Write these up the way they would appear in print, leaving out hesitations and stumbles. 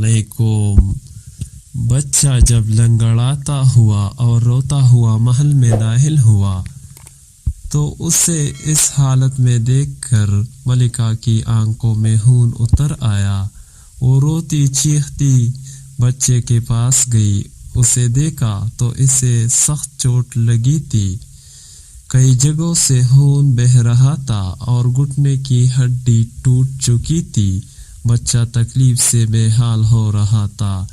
علیکم۔ بچہ جب لنگڑاتا ہوا اور روتا ہوا محل میں داخل ہوا تو اسے اس حالت میں دیکھ کر ملکہ کی آنکھوں میں خون اتر آیا۔ وہ روتی چیختی بچے کے پاس گئی، اسے دیکھا تو اسے سخت چوٹ لگی تھی، کئی جگہوں سے خون بہہ رہا تھا اور گھٹنے کی ہڈی ٹوٹ چکی تھی۔ بچہ تکلیف سے بے حال ہو رہا تھا۔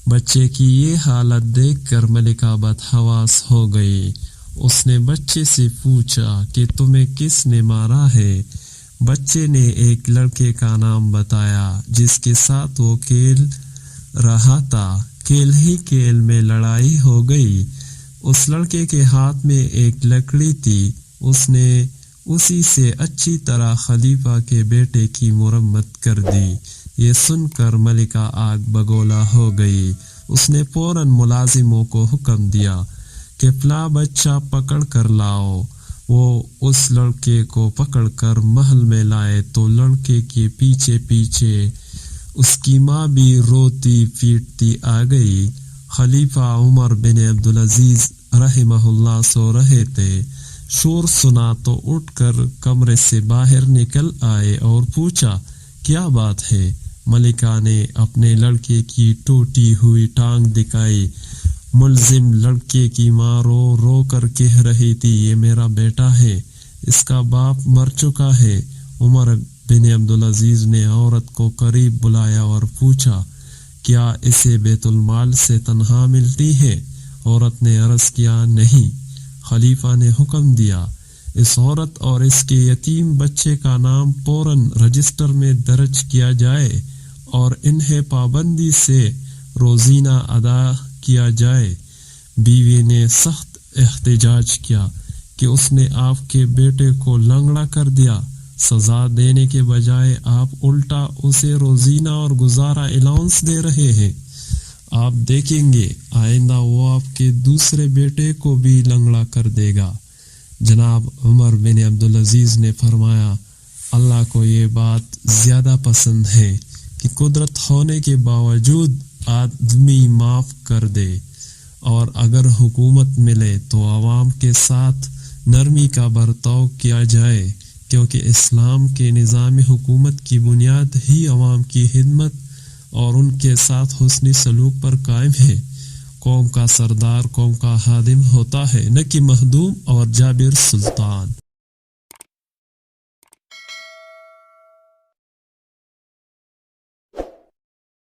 بچے کی یہ حالت دیکھ کر ملکہ بدحواس ہو گئی۔ اس نے بچے سے پوچھا کہ تمہیں کس نے مارا ہے؟ بچے نے ایک لڑکے کا نام بتایا جس کے ساتھ وہ کھیل رہا تھا۔ کھیل ہی کھیل میں لڑائی ہو گئی۔ اس لڑکے کے ہاتھ میں ایک لکڑی تھی، اس نے اسی سے اچھی طرح خلیفہ کے بیٹے کی مرمت کر دی۔ یہ سن کر ملکہ آگ بگولا ہو گئی۔ اس نے فوراً ملازموں کو حکم دیا کہ فلاں بچہ پکڑ کر لاؤ۔ وہ اس لڑکے کو پکڑ کر محل میں لائے تو لڑکے کے پیچھے پیچھے اس کی ماں بھی روتی پیٹتی آ گئی۔ خلیفہ عمر بن عبدالعزیز رحمہ اللہ سو رہے تھے۔ شور سنا تو اٹھ کر کمرے سے باہر نکل آئے اور پوچھا کیا بات ہے؟ ملکہ نے اپنے لڑکے کی ٹوٹی ہوئی ٹانگ دکھائی۔ ملزم لڑکے کی ماں رو رو کر کہہ رہی تھی یہ میرا بیٹا ہے، اس کا باپ مر چکا ہے۔ عمر بن عبدالعزیز نے عورت کو قریب بلایا اور پوچھا کیا اسے بیت المال سے تنخواہ ملتی ہے؟ عورت نے عرض کیا نہیں۔ خلیفہ نے حکم دیا اس عورت اور اس کے یتیم بچے کا نام فوراً رجسٹر میں درج کیا جائے اور انہیں پابندی سے روزینہ ادا کیا جائے۔ بیوی نے سخت احتجاج کیا کہ اس نے آپ کے بیٹے کو لنگڑا کر دیا، سزا دینے کے بجائے آپ الٹا اسے روزینہ اور گزارا الاؤنس دے رہے ہیں۔ آپ دیکھیں گے آئندہ وہ آپ کے دوسرے بیٹے کو بھی لنگڑا کر دے گا۔ جناب عمر بن عبدالعزیز نے فرمایا اللہ کو یہ بات زیادہ پسند ہے کہ قدرت ہونے کے باوجود آدمی معاف کر دے، اور اگر حکومت ملے تو عوام کے ساتھ نرمی کا برتاؤ کیا جائے، کیونکہ اسلام کے نظام حکومت کی بنیاد ہی عوام کی خدمت اور ان کے ساتھ حسنی سلوک پر قائم ہے۔ قوم کا سردار قوم کا خادم ہوتا ہے، نہ کہ مخدوم اور جابر سلطان۔